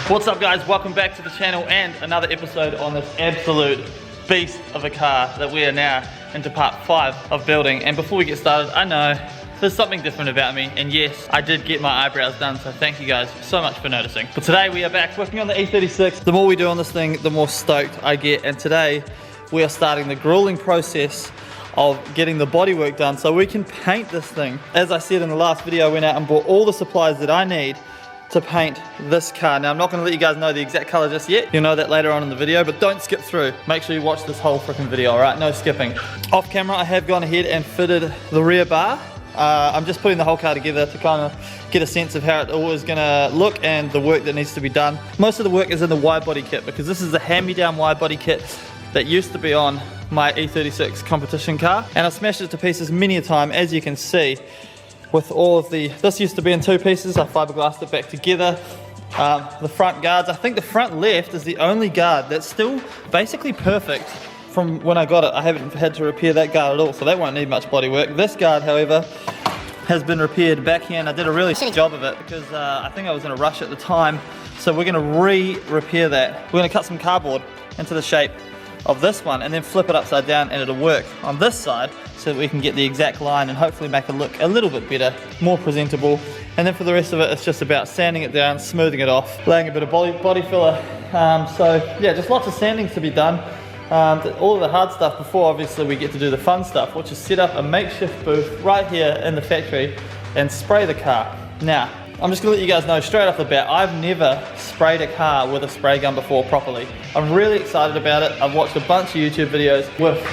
What's up guys, welcome back to the channel and another episode on this absolute beast of a car that we are now into part 5 of building. And before we get started, I know there's something different about me, and yes, I did get my eyebrows done, so thank you guys so much for noticing. But today we are back working on the E36. The more we do on this thing, the more stoked I get, and today we are starting the grueling process of getting the bodywork done so we can paint this thing. As I said in the last video, I went out and bought all the supplies that I need to paint this car. Now I'm not going to let you guys know the exact color just yet. You'll know that later on in the video, but don't skip through. Make sure you watch this whole freaking video, alright? No skipping. Off camera I have gone ahead and fitted the rear bar. I'm just putting the whole car together to kind of get a sense of how it all is going to look and the work that needs to be done. Most of the work is in the wide body kit because this is the hand-me-down wide body kit that used to be on my E36 competition car, and I smashed it to pieces many a time, as you can see. With all of this used to be in 2 pieces, I fiberglassed it back together. The front guards, I think the front left is the only guard that's still basically perfect from when I got it. I haven't had to repair that guard at all, so that won't need much body work. This guard, however, has been repaired back here, and I did a really shitty job of it because I think I was in a rush at the time. So we're gonna re-repair that. We're gonna cut some cardboard into the shape of this one and then flip it upside down, and it'll work on this side so that we can get the exact line and hopefully make it look a little bit better, more presentable. And then for the rest of it, it's just about sanding it down, smoothing it off, laying a bit of body filler. So yeah, just lots of sanding to be done. All of the hard stuff before obviously we get to do the fun stuff, which is set up a makeshift booth right here in the factory and spray the car. Now, I'm just gonna let you guys know straight off the bat, I've never sprayed a car with a spray gun before properly. I'm really excited about it. I've watched a bunch of YouTube videos with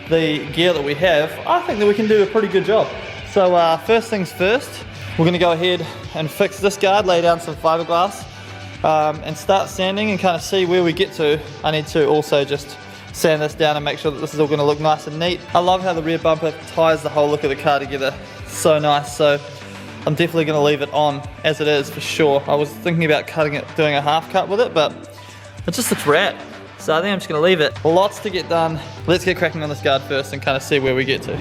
the gear that we have. I think that we can do a pretty good job. So first things first, we're gonna go ahead and fix this guard, lay down some fiberglass, and start sanding and kind of see where we get to. I need to also just sand this down and make sure that this is all gonna look nice and neat. I love how the rear bumper ties the whole look of the car together. So nice. So I'm definitely going to leave it on as it is for sure. I was thinking about cutting it, doing a half cut with it, but it just looks rad. So I think I'm just going to leave it. Lots to get done. Let's get cracking on this guard first and kind of see where we get to.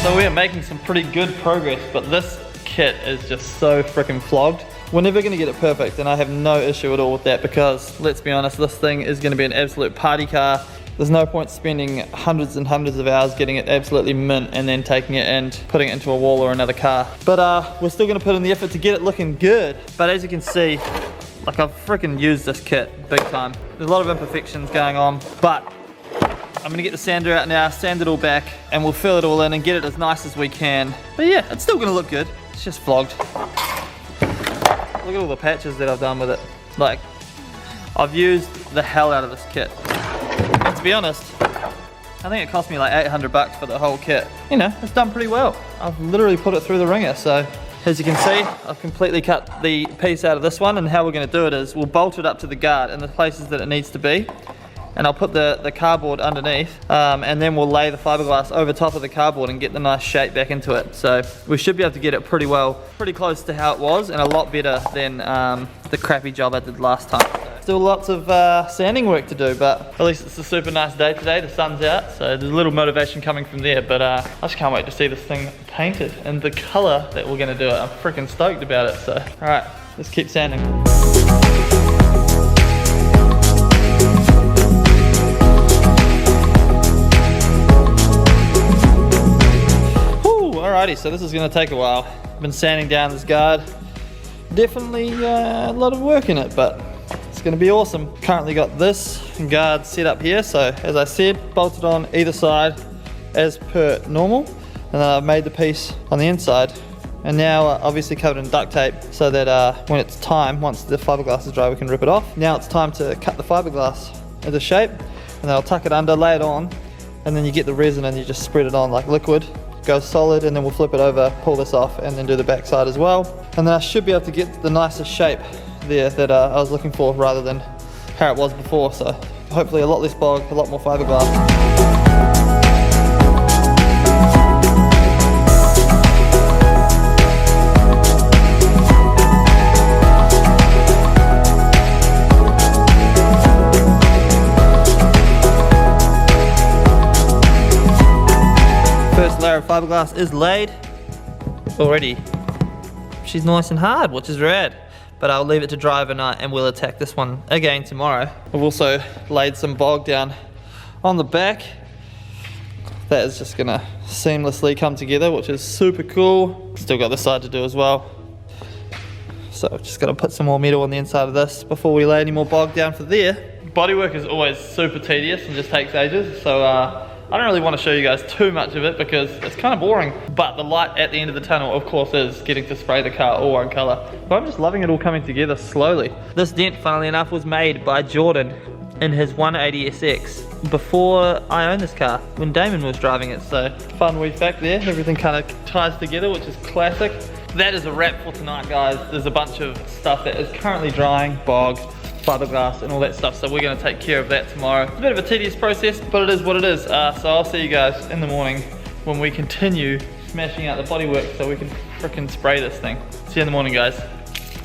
So we are making some pretty good progress, but this kit is just so freaking flogged. We're never going to get it perfect, and I have no issue at all with that because, let's be honest, this thing is going to be an absolute party car. There's no point spending hundreds and hundreds of hours getting it absolutely mint and then taking it and putting it into a wall or another car. But we're still going to put in the effort to get it looking good. But as you can see, like, I've freaking used this kit big time. There's a lot of imperfections going on, but I'm gonna get the sander out now, sand it all back, and we'll fill it all in and get it as nice as we can. But yeah, it's still gonna look good. It's just flogged. Look at all the patches that I've done with it. Like, I've used the hell out of this kit. And to be honest, I think it cost me like 800 bucks for the whole kit. You know, it's done pretty well. I've literally put it through the ringer. So as you can see, I've completely cut the piece out of this one, and how we're gonna do it is we'll bolt it up to the guard in the places that it needs to be. And I'll put the cardboard underneath, and then we'll lay the fiberglass over top of the cardboard and get the nice shape back into it. So we should be able to get it pretty close to how it was, and a lot better than the crappy job I did last time. So still lots of sanding work to do, but at least it's a super nice day today. The sun's out, so there's a little motivation coming from there. But I just can't wait to see this thing painted and the color that we're gonna do it. I'm freaking stoked about it. So all right, let's keep sanding. Alrighty, so this is going to take a while. I've been sanding down this guard. Definitely a lot of work in it, but it's going to be awesome. Currently got this guard set up here, so as I said, bolted on either side as per normal. And then I've made the piece on the inside. And now obviously covered in duct tape so that when it's time, once the fiberglass is dry, we can rip it off. Now it's time to cut the fiberglass into shape, and then I'll tuck it under, lay it on, and then you get the resin and you just spread it on like liquid. Goes solid, and then we'll flip it over, pull this off, and then do the back side as well. And then I should be able to get the nicest shape there that I was looking for rather than how it was before. So hopefully a lot less bog, a lot more fiberglass. First layer of fiberglass is laid already. She's nice and hard, which is rad. But I'll leave it to dry overnight and we'll attack this one again tomorrow. We've also laid some bog down on the back. That is just gonna seamlessly come together, which is super cool. Still got this side to do as well. So I've just gotta put some more metal on the inside of this before we lay any more bog down for there. Bodywork is always super tedious and just takes ages. So I don't really want to show you guys too much of it because it's kind of boring. But the light at the end of the tunnel, of course, is getting to spray the car all one color. But I'm just loving it all coming together slowly. This dent, funnily enough, was made by Jordan in his 180SX before I owned this car, when Damon was driving it. So fun wee fact there, everything kind of ties together, which is classic. That is a wrap for tonight, guys. There's a bunch of stuff that is currently drying, bog, fiberglass and all that stuff, so we're going to take care of that tomorrow. It's a bit of a tedious process, but it is what it is. So I'll see you guys in the morning when we continue smashing out the bodywork so we can frickin' spray this thing. See you in the morning, guys.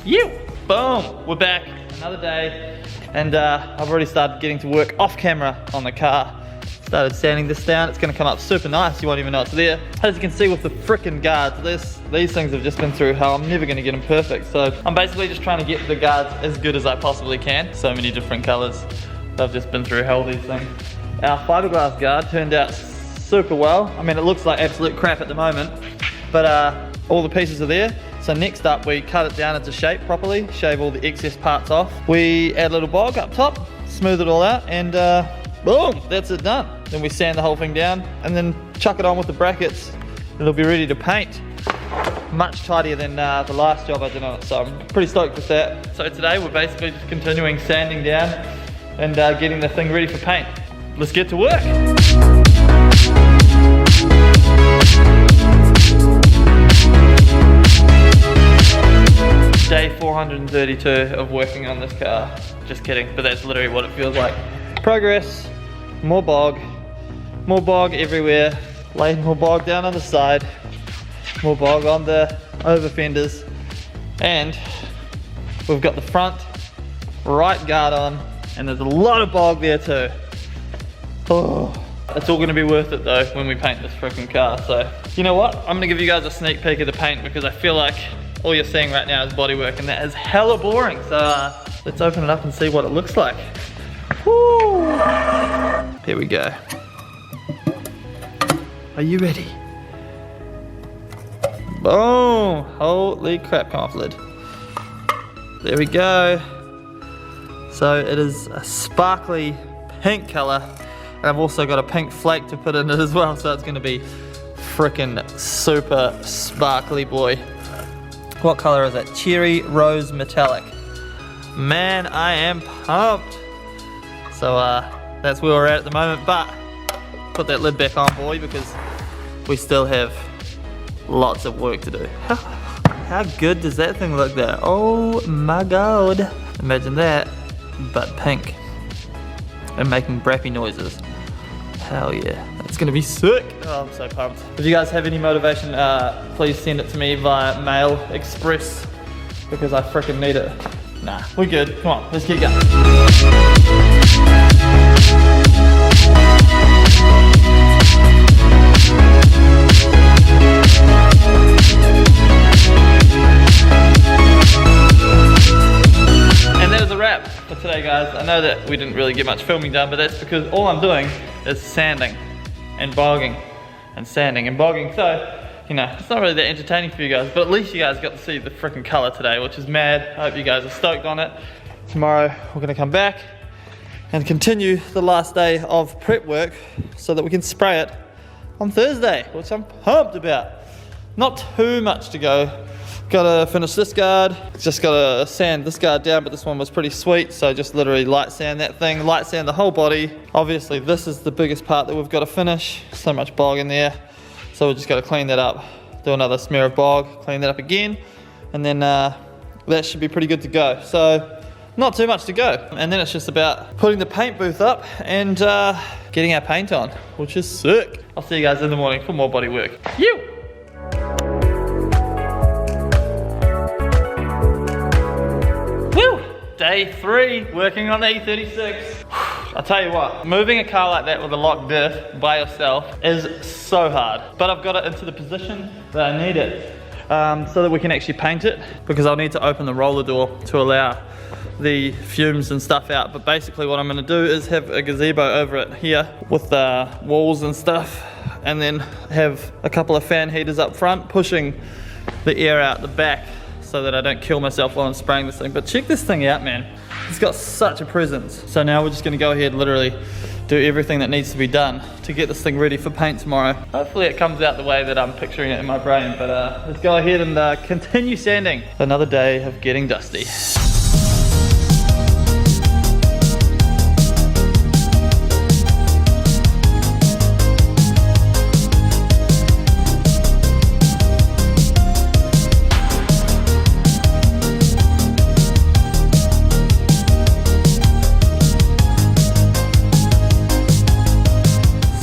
You! Boom! We're back, another day, and I've already started getting to work off camera on the car. Started sanding this down. It's going to come up super nice. You won't even know it's there. As you can see with the frickin' guards, these things have just been through hell. I'm never going to get them perfect. So I'm basically just trying to get the guards as good as I possibly can. So many different colors. I've just been through hell, these things. Our fiberglass guard turned out super well. I mean, it looks like absolute crap at the moment, but all the pieces are there. So next up, we cut it down into shape properly, shave all the excess parts off. We add a little bog up top, smooth it all out, and boom, that's it done. Then we sand the whole thing down and then chuck it on with the brackets. It'll be ready to paint. Much tidier than the last job I did on it, so I'm pretty stoked with that. So today we're basically just continuing sanding down and getting the thing ready for paint. Let's get to work. Day 432 of working on this car. Just kidding, but that's literally what it feels like. Progress, more bog everywhere, laid more bog down on the side, more bog on the over fenders, and we've got the front right guard on, and there's a lot of bog there too. Oh, it's all gonna be worth it though when we paint this freaking car. So you know what, I'm gonna give you guys a sneak peek of the paint because I feel like all you're seeing right now is bodywork and that is hella boring. So let's open it up and see what it looks like. Woo. Here we go. Are you ready? Boom! Holy crap, come off lid. There we go. So it is a sparkly pink color, and I've also got a pink flake to put in it as well, so it's gonna be frickin' super sparkly boy. What color is it? Cherry Rose Metallic. Man, I am pumped. So that's where we're at the moment, but put that lid back on, boy, because we still have lots of work to do. How good does that thing look there? Oh my god. Imagine that, but pink. And making brappy noises. Hell yeah, that's gonna be sick. Oh, I'm so pumped. If you guys have any motivation, please send it to me via mail express, because I freaking need it. Nah, we're good. Come on, let's get going. And that is a wrap for today, guys. I know that we didn't really get much filming done, but that's because all I'm doing is sanding and bogging and sanding and bogging. So, you know, it's not really that entertaining for you guys, but at least you guys got to see the freaking color today, which is mad. I hope you guys are stoked on it. Tomorrow, we're gonna come back and continue the last day of prep work so that we can spray it on Thursday, which I'm pumped about. Not too much to go. Gotta finish this guard. Just gotta sand this guard down, but this one was pretty sweet, so just literally light sand that thing, light sand the whole body. Obviously, this is the biggest part that we've got to finish. So much bog in there. So we just got to clean that up, do another smear of bog, clean that up again, and then that should be pretty good to go. So not too much to go. And then it's just about putting the paint booth up and getting our paint on, which is sick. I'll see you guys in the morning for more body work. You! Day 3, working on the E36. I'll tell you what, moving a car like that with a locked diff by yourself is so hard. But I've got it into the position that I need it so that we can actually paint it, because I'll need to open the roller door to allow the fumes and stuff out. But basically what I'm going to do is have a gazebo over it here with the walls and stuff, and then have a couple of fan heaters up front pushing the air out the back, so that I don't kill myself while I'm spraying this thing. But check this thing out, man. It's got such a presence. So now we're just gonna go ahead and literally do everything that needs to be done to get this thing ready for paint tomorrow. Hopefully it comes out the way that I'm picturing it in my brain, but let's go ahead and continue sanding. Another day of getting dusty.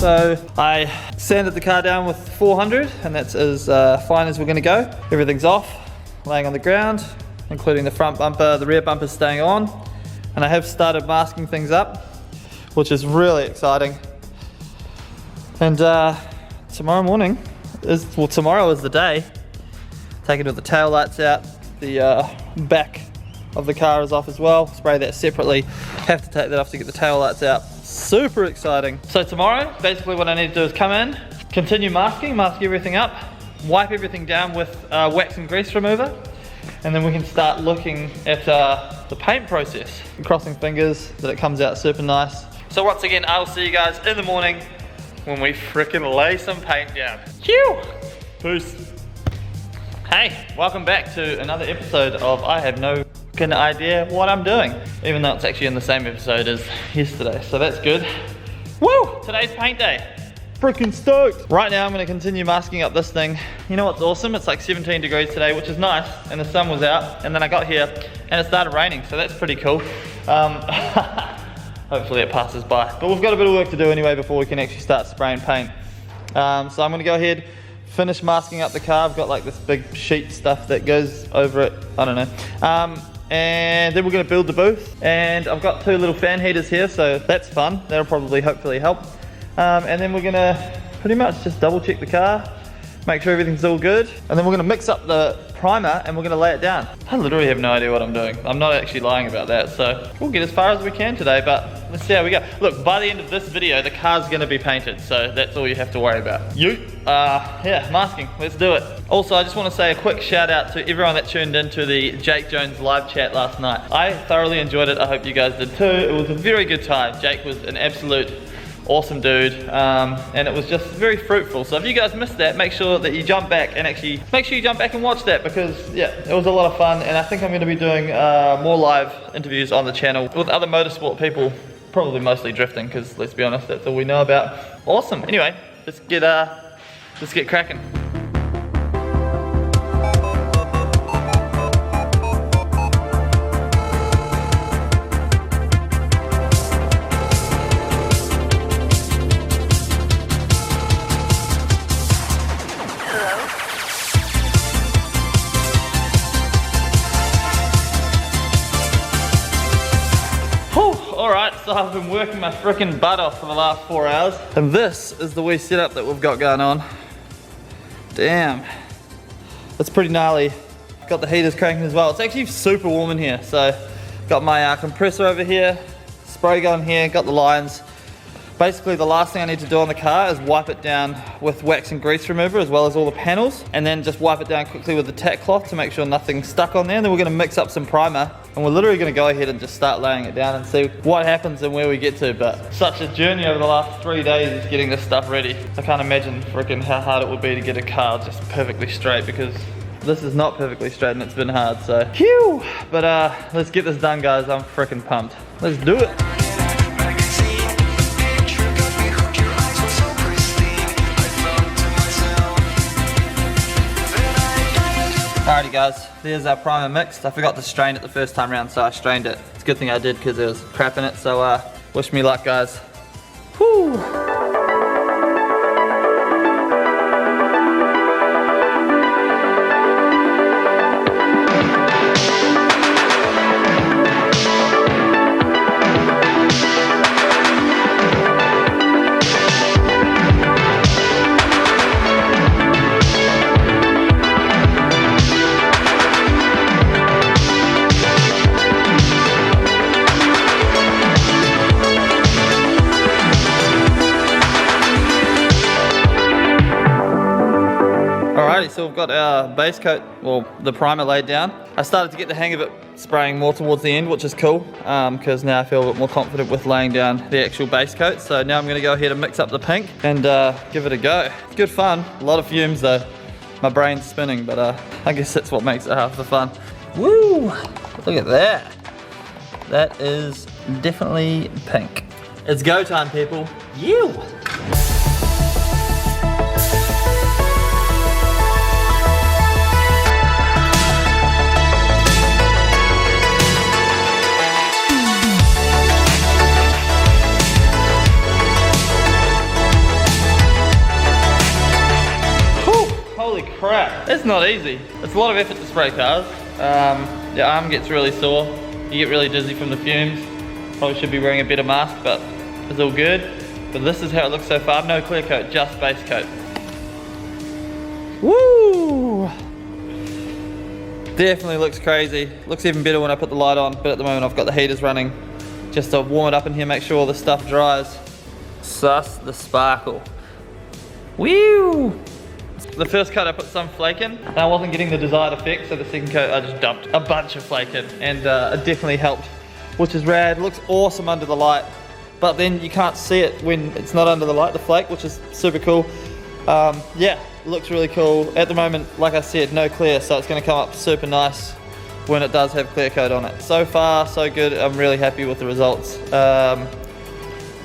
So I sanded the car down with 400, and that's as fine as we're gonna go. Everything's off, laying on the ground, including the front bumper. The rear bumper's staying on. And I have started masking things up, which is really exciting. And tomorrow morning tomorrow is the day. Taking all the tail lights out. The back of the car is off as well. Spray that separately. Have to take that off to get the tail lights out. Super exciting. So tomorrow, basically what I need to do is come in, continue mask everything up, wipe everything down with wax and grease remover, and then we can start looking at the paint process. I'm crossing fingers that it comes out super nice. So once again, I'll see you guys in the morning when we frickin' lay some paint down. Phew! Peace. Hey, welcome back to another episode of I Have No Idea What I'm Doing, even though it's actually in the same episode as yesterday, so that's good. Woo! Today's paint day. Freaking stoked. Right now I'm going to continue masking up this thing. You know what's awesome? It's like 17 degrees today, which is nice, and the sun was out, and then I got here and it started raining, so that's pretty cool. Hopefully it passes by, but we've got a bit of work to do anyway before we can actually start spraying paint. So I'm going to go ahead, finish masking up the car. I've got like this big sheet stuff that goes over it, I don't know. And then we're going to build the booth, and I've got 2 little fan heaters here, so that's fun. That'll probably hopefully help. And then we're going to pretty much just double check the car, make sure everything's all good, and then we're going to mix up the primer and we're going to lay it down. I literally have no idea what I'm doing. I'm not actually lying about that, so we'll get as far as we can today, but let's see how we go. Look, by the end of this video, the car's going to be painted, so that's all you have to worry about. Yeah, masking, let's do it. Also, I just want to say a quick shout out to everyone that tuned into the Jake Jones live chat last night. I thoroughly enjoyed it. I hope you guys did too. It was a very good time. Jake was an absolute awesome dude, and it was just very fruitful. So if you guys missed that, make sure that you jump back and actually make sure you jump back and watch that, because yeah, it was a lot of fun. And I think I'm going to be doing more live interviews on the channel with other motorsport people, probably mostly drifting, because let's be honest, that's all we know about. Awesome. Anyway, let's get cracking. Alright, so I've been working my frickin' butt off for the last 4 hours, and this is the wee setup that we've got going on. Damn, that's pretty gnarly. Got the heaters cranking as well. It's actually super warm in here, so got my compressor over here, spray gun here, got the lines. Basically the last thing I need to do on the car is wipe it down with wax and grease remover, as well as all the panels, and then just wipe it down quickly with the tack cloth to make sure nothing's stuck on there. And then we're going to mix up some primer, and we're literally going to go ahead and just start laying it down and see what happens and where we get to. But such a journey over the last 3 days is getting this stuff ready. I can't imagine freaking how hard it would be to get a car just perfectly straight, because this is not perfectly straight and it's been hard, so phew. But let's get this done, guys. I'm freaking pumped. Let's do it. Alrighty guys, there's our primer mixed. I forgot to strain it the first time around, so I strained it. It's a good thing I did because there was crap in it, so wish me luck, guys. Whew. So we've got our base coat, well, the primer laid down. I started to get the hang of it spraying more towards the end, which is cool, because now I feel a bit more confident with laying down the actual base coat. So now I'm going to go ahead and mix up the pink and give it a go. It's good fun. A lot of fumes though. My brain's spinning, but I guess that's what makes it half the fun. Woo! Look at that. That is definitely pink. It's go time, people. You! Crap, it's not easy. It's a lot of effort to spray cars. Your arm gets really sore. You get really dizzy from the fumes. Probably should be wearing a better mask, but it's all good. But this is how it looks so far. No clear coat, just base coat. Woo! Definitely looks crazy. Looks even better when I put the light on, but at the moment I've got the heaters running just to warm it up in here, make sure all the stuff dries. Sus the sparkle. Woo! The first coat I put some flake in, and I wasn't getting the desired effect, so the second coat I just dumped a bunch of flake in, and it definitely helped, which is rad. It looks awesome under the light, but then you can't see it when it's not under the light, the flake, which is super cool. Yeah, it looks really cool. At the moment, like I said, no clear, so it's going to come up super nice when it does have clear coat on it. So far, so good. I'm really happy with the results.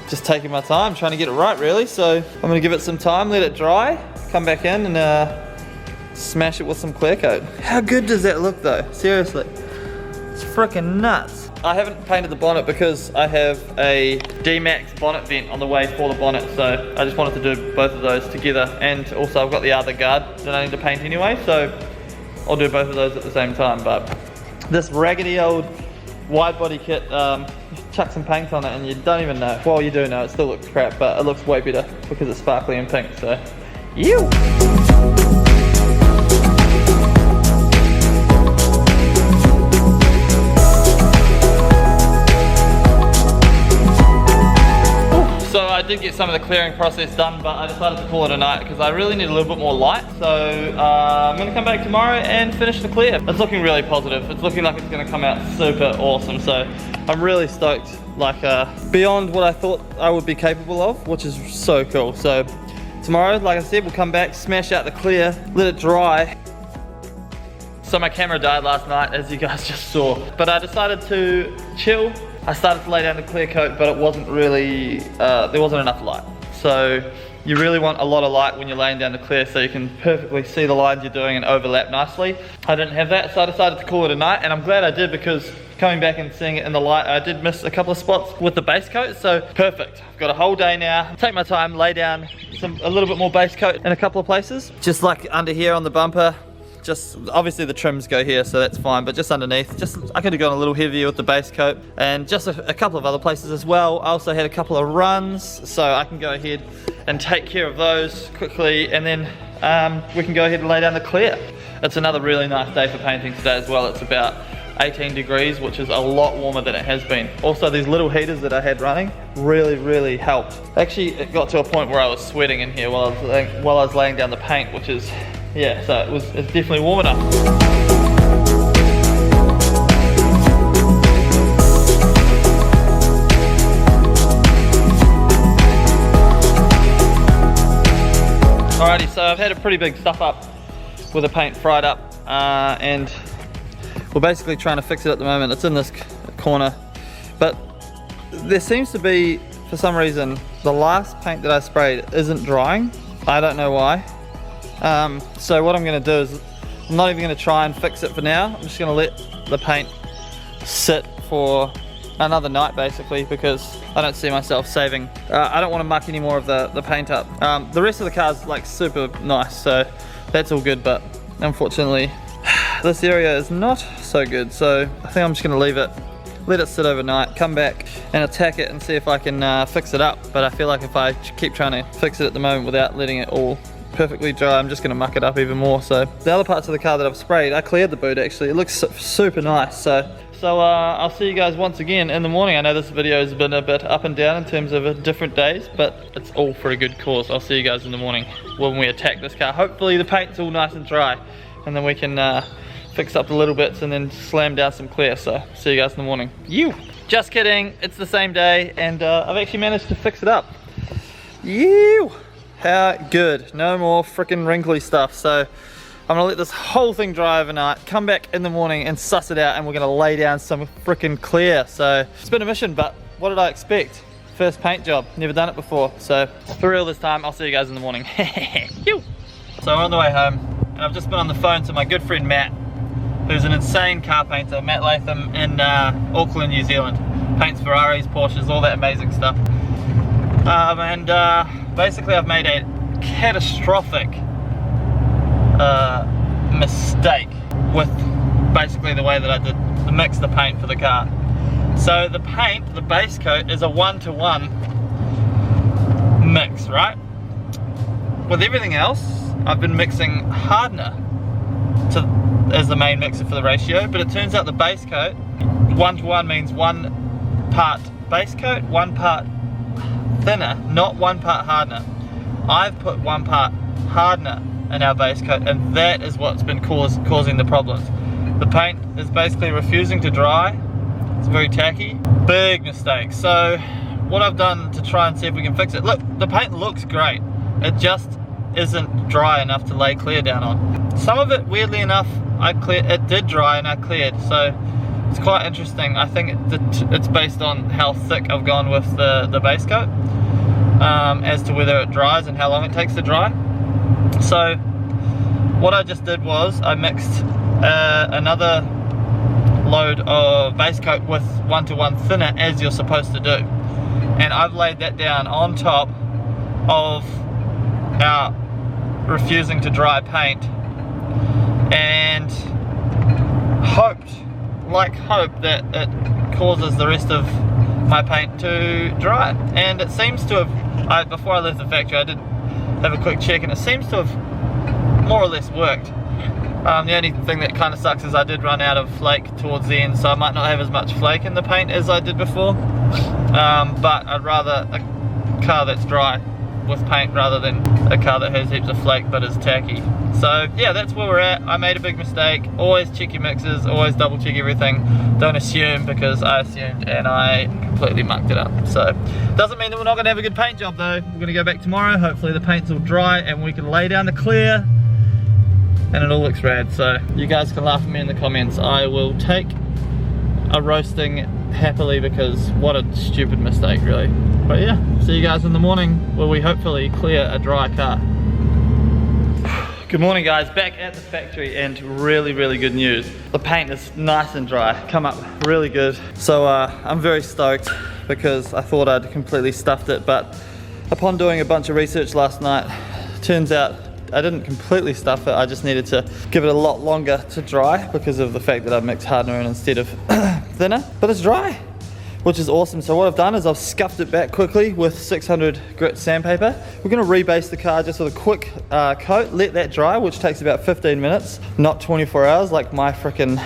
Just taking my time, trying to get it right, really. So I'm going to give it some time, let it dry, come back in and smash it with some clear coat. How good does that look though? Seriously, it's freaking nuts. I haven't painted the bonnet because I have a D-Max bonnet vent on the way for the bonnet, so I just wanted to do both of those together, and also I've got the other guard that I need to paint anyway, so I'll do both of those at the same time. But this raggedy old wide body kit, chuck some paint on it and you don't even know. Well, you do know, it still looks crap, but it looks way better because it's sparkly and pink, so you. So I did get some of the clearing process done, but I decided to call it a night because I really need a little bit more light. So I'm going to come back tomorrow and finish the clear. It's looking really positive. It's looking like it's going to come out super awesome. So I'm really stoked, like beyond what I thought I would be capable of, which is so cool. So tomorrow, like I said, we'll come back, smash out the clear, let it dry. So my camera died last night, as you guys just saw, but I decided to chill. I started to lay down the clear coat, but it wasn't really, there wasn't enough light. So you really want a lot of light when you're laying down the clear so you can perfectly see the lines you're doing and overlap nicely. I didn't have that, so I decided to call it a night, and I'm glad I did because coming back and seeing it in the light, I did miss a couple of spots with the base coat, so perfect. I've got a whole day now. Take my time, lay down a little bit more base coat in a couple of places. Just like under here on the bumper. Just obviously the trims go here, so that's fine, but just underneath, I could have gone a little heavier with the base coat, and just a couple of other places as well. I also had a couple of runs, so I can go ahead and take care of those quickly, and then we can go ahead and lay down the clear. It's another really nice day for painting today as well. It's about 18 degrees, which is a lot warmer than it has been. Also, these little heaters that I had running really helped. Actually, it got to a point where I was sweating in here while I was laying down the paint, which is, yeah, so it's definitely warm enough. Alrighty, so I've had a pretty big stuff up with the paint fried up, and we're basically trying to fix it at the moment. It's in this corner, but there seems to be, for some reason, the last paint that I sprayed isn't drying. I don't know why. So what I'm going to do is I'm not even gonna try and fix it for now. I'm just gonna let the paint sit for another night basically, because I don't see myself saving. I don't want to muck any more of the paint up. The rest of the car's like super nice, so that's all good, but unfortunately this area is not so good, so I think I'm just gonna leave it, let it sit overnight, come back and attack it and see if I can fix it up. But I feel like if I keep trying to fix it at the moment without letting it all perfectly dry, I'm just gonna muck it up even more. So the other parts of the car that I've sprayed, I cleared the boot actually. It looks super nice. So I'll see you guys once again in the morning. I know this video has been a bit up and down in terms of different days, but it's all for a good cause. I'll see you guys in the morning when we attack this car. Hopefully the paint's all nice and dry, and then we can fix up the little bits and then slam down some clear. So see you guys in the morning. Just kidding, it's the same day, and I've actually managed to fix it up. How good. No more freaking wrinkly stuff. So I'm gonna let this whole thing dry overnight, come back in the morning and suss it out, and we're gonna lay down some freaking clear. So it's been a mission, but what did I expect? First paint job, never done it before. So for real this time. I'll see you guys in the morning. So we're on the way home, and I've just been on the phone to my good friend Matt, who's an insane car painter, Matt Latham in Auckland, New Zealand. Paints Ferraris, Porsches, all that amazing stuff. Basically I've made a catastrophic mistake with basically the way that I did mix the paint for the car. So the paint, the base coat, is a 1-to-1 mix, right? With everything else, I've been mixing hardener as the main mixer for the ratio, but it turns out the base coat, 1-to-1 means 1 part base coat, 1 part thinner, not 1 part hardener. I've put 1 part hardener in our base coat, and that is what's been causing the problems. The paint is basically refusing to dry. It's very tacky. Big mistake. So what I've done to try and see if we can fix it, look, the paint looks great. It just isn't dry enough to lay clear down on. Some of it, weirdly enough, it did dry and I cleared, so it's quite interesting. I think it's based on how thick I've gone with the base coat, as to whether it dries and how long it takes to dry. So what I just did was I mixed another load of base coat with 1-to-1 thinner, as you're supposed to do, and I've laid that down on top of our refusing to dry paint, and hoped that it causes the rest of my paint to dry. And it seems to have, before I left the factory I did have a quick check, and it seems to have more or less worked. The only thing that kind of sucks is I did run out of flake towards the end, so I might not have as much flake in the paint as I did before, but I'd rather a car that's dry with paint rather than a car that has heaps of flake but is tacky. So yeah, that's where we're at. I made a big mistake. Always check your mixes, always double check everything. Don't assume, because I assumed and I completely mucked it up. So doesn't mean that we're not gonna have a good paint job though. We're gonna go back tomorrow, hopefully the paint's all dry and we can lay down the clear and it all looks rad. So you guys can laugh at me in the comments. I will take a roasting happily, because what a stupid mistake really. But yeah, see you guys in the morning where we hopefully clear a dry car. Good morning guys, back at the factory, and really good news. The paint is nice and dry, come up really good. So I'm very stoked, because I thought I'd completely stuffed it, but upon doing a bunch of research last night, turns out I didn't completely stuff it. I just needed to give it a lot longer to dry because of the fact that I mixed hardener in instead of thinner, but it's dry, which is awesome. So what I've done is I've scuffed it back quickly with 600 grit sandpaper. We're gonna rebase the car just with a quick coat, let that dry, which takes about 15 minutes, not 24 hours like my frickin'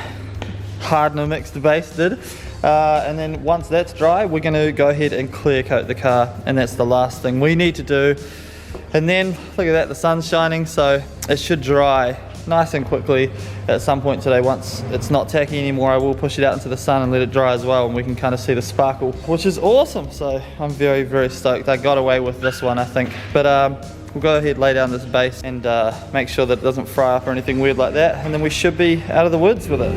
hardener mixed base did. And then once that's dry, we're gonna go ahead and clear coat the car, and that's the last thing we need to do. And then look at that, the sun's shining, so it should dry nice and quickly at some point today. Once it's not tacky anymore, I will push it out into the sun and let it dry as well, and we can kind of see the sparkle, which is awesome. So I'm very stoked. I got away with this one, I think, but we'll go ahead, lay down this base and make sure that it doesn't fry up or anything weird like that, and then we should be out of the woods with it.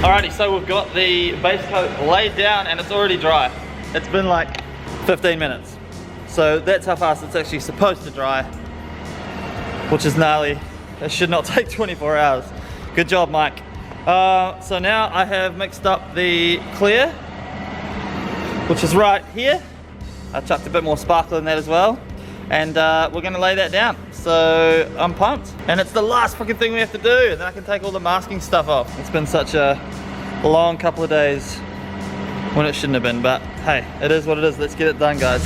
Alrighty, so we've got the base coat laid down and it's already dry. It's been like 15 minutes. So that's how fast it's actually supposed to dry, which is gnarly. It should not take 24 hours. Good job, Mike. So now I have mixed up the clear, which is right here. I chucked a bit more sparkle in that as well. And we're gonna lay that down. So I'm pumped. And it's the last fucking thing we have to do. And then I can take all the masking stuff off. It's been such a long couple of days when it shouldn't have been, but hey, it is what it is. Let's get it done, guys.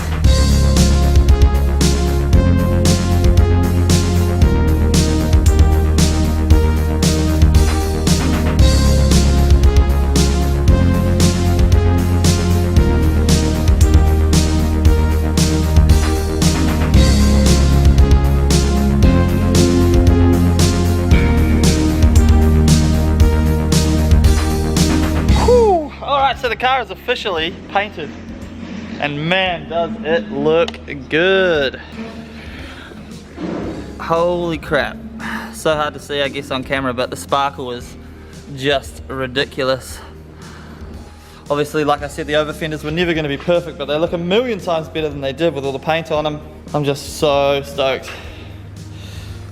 So the car is officially painted, and man, does it look good. Holy crap. So hard to see, I guess, on camera, but the sparkle is just ridiculous. Obviously, like I said, the over fenders were never going to be perfect, but they look a million times better than they did with all the paint on them. I'm just so stoked.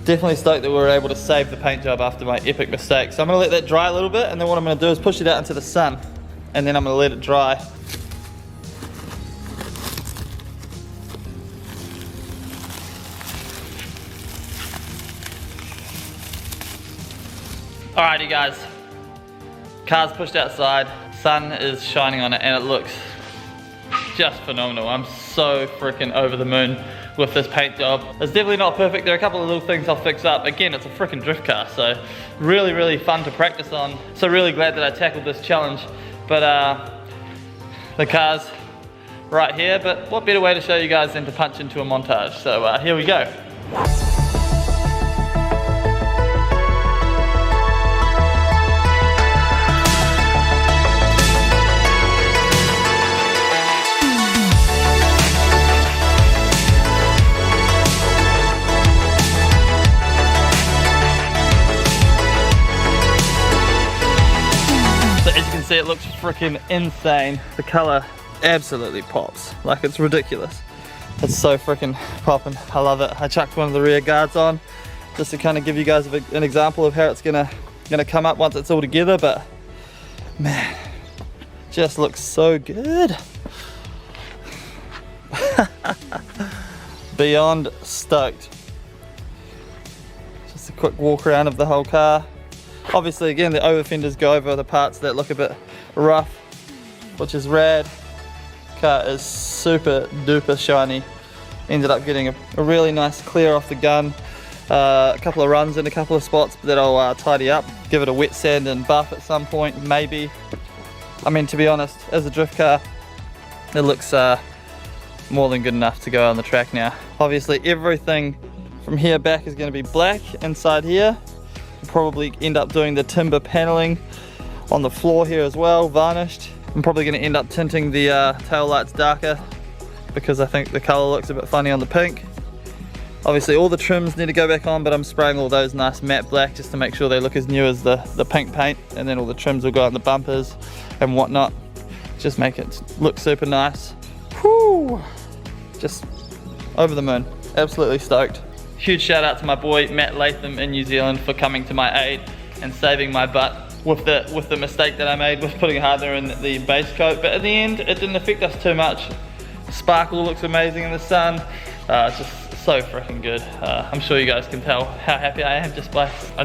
Definitely stoked that we were able to save the paint job after my epic mistake. So I'm going to let that dry a little bit, and then what I'm going to do is push it out into the sun. And then I'm gonna let it dry. Alrighty guys, car's pushed outside, sun is shining on it, and it looks just phenomenal. I'm so freaking over the moon with this paint job. It's definitely not perfect. There are a couple of little things I'll fix up. Again, it's a freaking drift car, so really, really fun to practice on. So really glad that I tackled this challenge. But the car's right here, but what better way to show you guys than to punch into a montage. So here we go. See, it looks freaking insane. The color absolutely pops. Like, it's ridiculous. It's so freaking popping. I love it. I chucked one of the rear guards on just to kind of give you guys an example of how it's gonna come up once it's all together, but man, just looks so good. Beyond stoked. Just a quick walk around of the whole car. Obviously, again, the over fenders go over the parts that look a bit rough, which is rad. Car is super duper shiny. Ended up getting a really nice clear off the gun. A couple of runs in a couple of spots that I'll tidy up. Give it a wet sand and buff at some point, maybe. I mean, to be honest, as a drift car, it looks more than good enough to go on the track now. Obviously, everything from here back is going to be black inside here. Probably end up doing the timber paneling on the floor here as well, varnished. I'm probably going to end up tinting the tail lights darker because I think the color looks a bit funny on the pink. Obviously all the trims need to go back on, but I'm spraying all those nice matte black just to make sure they look as new as the pink paint, and then all the trims will go on the bumpers and whatnot. Just make it look super nice. Whew. Just over the moon. Absolutely stoked. Huge shout out to my boy Matt Latham in New Zealand for coming to my aid and saving my butt with the mistake that I made with putting hardener in the base coat. But in the end, it didn't affect us too much. Sparkle looks amazing in the sun. It's just so freaking good. I'm sure you guys can tell how happy I am just by, I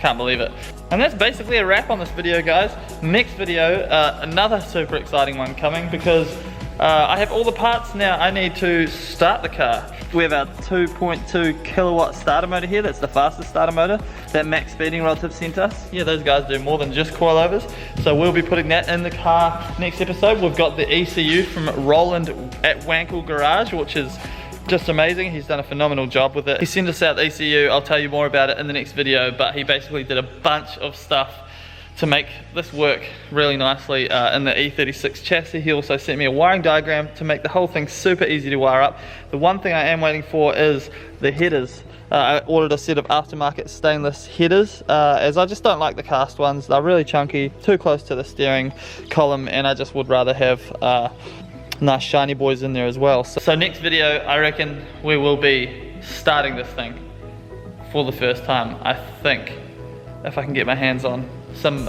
can't believe it. And that's basically a wrap on this video, guys. Next video, another super exciting one coming, because I have all the parts now I need to start the car. We have our 2.2 kilowatt starter motor here. That's the fastest starter motor that Max Speeding Rods have sent us. Yeah, those guys do more than just coilovers. So we'll be putting that in the car next episode. We've got the ECU from Roland at Wankel Garage, which is just amazing. He's done a phenomenal job with it. He sent us out the ECU. I'll tell you more about it in the next video, but he basically did a bunch of stuff to make this work really nicely in the E36 chassis. He also sent me a wiring diagram to make the whole thing super easy to wire up. The one thing I am waiting for is the headers. I ordered a set of aftermarket stainless headers as I just don't like the cast ones. They're really chunky, too close to the steering column, and I just would rather have nice shiny boys in there as well. So next video, I reckon we will be starting this thing for the first time, I think, if I can get my hands on some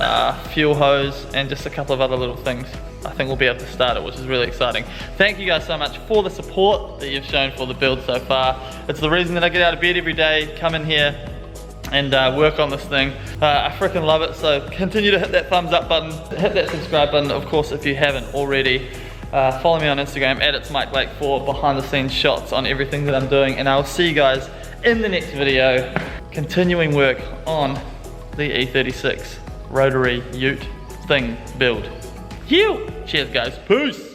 fuel hose and just a couple of other little things. I think we'll be able to start it, which is really exciting. Thank you guys so much for the support that you've shown for the build so far. It's the reason that I get out of bed every day, come in here and work on this thing. I freaking love it, so continue to hit that thumbs up button, hit that subscribe button, of course, if you haven't already. Follow me on Instagram, @itsmikeblack for behind the scenes shots on everything that I'm doing, and I'll see you guys in the next video, continuing work on the E36 rotary ute thing build. Cheers guys, peace.